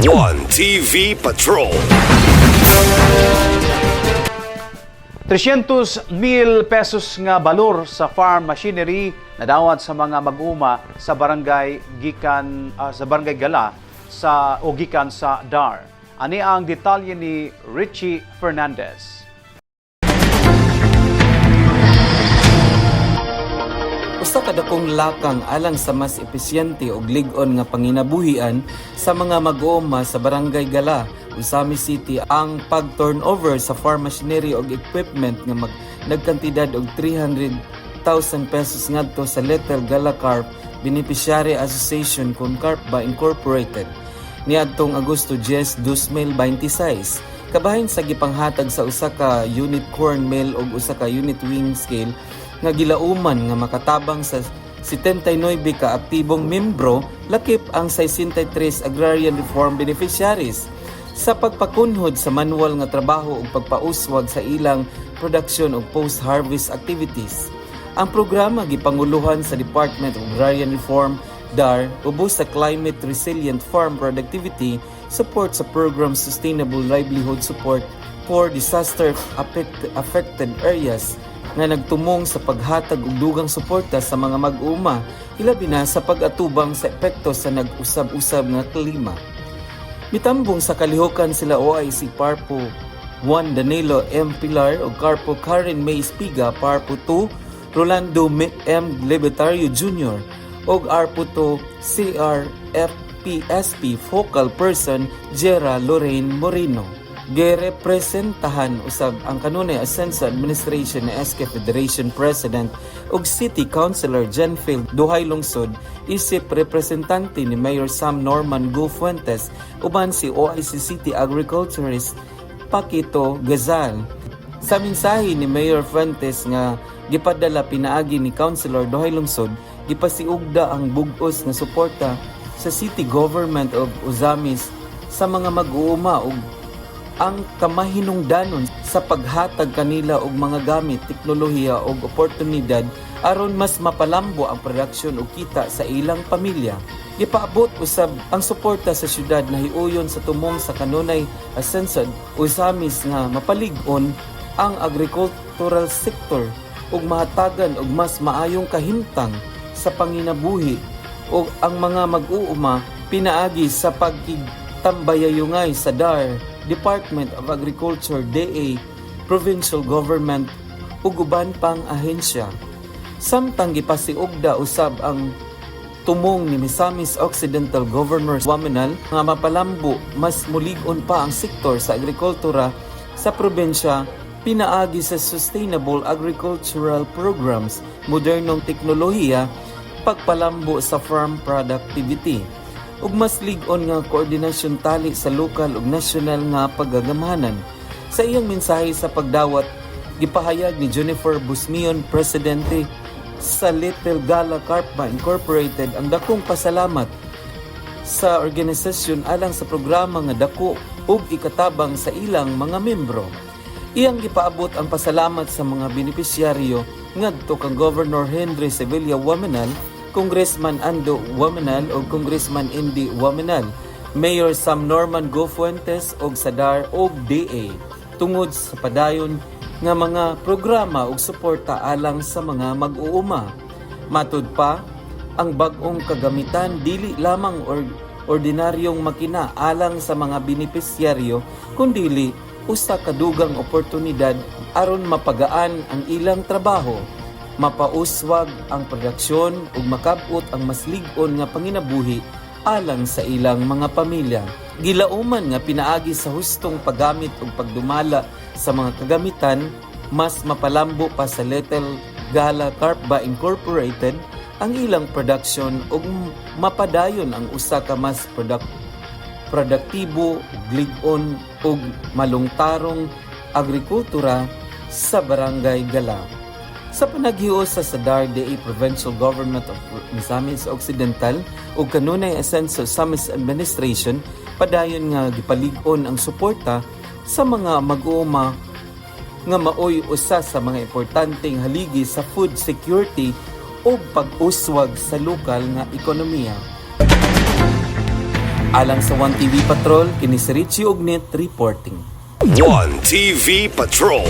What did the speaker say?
One TV Patrol. 300,000 pesos nga balor sa farm machinery nadawat sa mga mag-uma sa barangay Gala gikan sa DAR. Ani ang detalye ni Richie Fernandez. Usa ka dakong lakang alang sa mas epesyente ug lig-on nga panginabuhian sa mga mag-uuma sa Barangay Gala, Usami City ang pag-turnover sa farm machinery ug equipment nga nagkantidad og 300,000 pesos ngadto sa Little Gala Carp Beneficiary Association kon Carpba Incorporated niadtong Agosto 10, 2026. Kabahin sa gipanghatag sa usa ka unit corn mill ug usa ka unit wing scale nga gilauman nga makatabang sa 79 ka aktibong membro, lakip ang 63 agrarian reform beneficiaries sa pagpakunhod sa manual nga trabaho ug pagpauswag sa ilang production ug post-harvest activities. Ang programa gipanguluhan sa Department of Agrarian Reform DAR ubos sa Climate Resilient Farm Productivity support sa program Sustainable Livelihood Support for Disaster Affected Areas nga nagtumong sa paghatag og dugang suporta sa mga mag-uuma, ilabi na sa pag-atubang sa epekto sa nag-usab-usab nga klima. Mitambong sa kalihukan sila OIC Parpo 1 Danilo M. Pilar o Carpo Karen May Espiga, Parpo 2 Rolando M. Lebetario Jr. o Arpo 2 CRFPSP Focal Person Jera Lorraine Moreno. Girepresentahan usab ang kanunay Ascenso Administration na SK Federation President ug City Councilor Jenfield Duhay Lungsod isip representante ni Mayor Sam Norman Go Fuentes uban si OIC City Agriculturist Paquito Gazal. Sa mensahe ni Mayor Fuentes nga gipadala pinaagi ni Councilor Duhay Lungsod, gipasiugda ang bug-os nga suporta sa City Government of Uzamis sa mga mag-uuma ug ang kamahinungdanon sa paghatag kanila og mga gamit, teknolohiya ug oportunidad aron mas mapalambo ang produksyon ug kita sa ilang pamilya. Gipaabot usab ang suporta sa syudad na hiuyon sa tumong sa kanunay Asensad Usamis nga mapalig-on ang agricultural sector ug mahatagan og mas maayong kahimtang sa panginabuhi ug ang mga mag-uuma pinaagi sa pagtambayayungay sa DAR, Department of Agriculture, DA, Provincial Government ug uban pang ahensya. Samtang gipasiugda usab ang tumong ni Misamis Occidental Governor Waminal nga mapalambo mas mulig-on pa ang sektor sa agrikultura sa probinsya, pinaagi sa sustainable agricultural programs, modernong teknolohiya, pagpalambo sa farm productivity ug mas lig-on nga koordinasyon tali sa lokal ug nasyonal nga pagagamahanan. Sa iyang mensahe sa pagdawat, gipahayag ni Jennifer Busmion, presidente sa Little Gala Carpba Incorporated, ang dakong pasalamat sa organisasyon alang sa programa nga dako ug ikatabang sa ilang mga membro. Iyang gipaabot ang pasalamat sa mga benepisyaryo ngadto kang Governor Henry Sevilla Waminal, Congressman Ando Waminal o Congressman Indy Waminal, Mayor Sam Norman Go Fuentes o Sadar o DA tungod sa padayon nga mga programa ug suporta alang sa mga mag-uuma. Matud pa, ang bag-ong kagamitan dili lamang ordinaryong makina alang sa mga benepisyaryo kundili usa ka dugang oportunidad aron mapagaan ang ilang trabaho, mapauswag ang produksyon ug makab-ot ang mas lig-on nga panginabuhi alang sa ilang mga pamilya. Gilauman nga pinaagi sa hustong paggamit ug pagdumala sa mga kagamitan, mas mapalambo pa sa Little Gala Carpba Incorporated ang ilang production ug mapadayon ang usa ka mas produktibo, lig-on ug malungtarong agrikultura sa Barangay Gala. Sa panaghiusa sa DAR, DA Provincial Government of Misamis Occidental ug kanunay Ascenso Samis Administration, padayon nga gipalig-on ang suporta sa mga mag-uuma nga maoy usa sa mga importanteng haligi sa food security o pag-uswag sa lokal nga ekonomiya. Alang sa 1TV Patrol, kini si Richie Ugnet reporting. 1TV Patrol.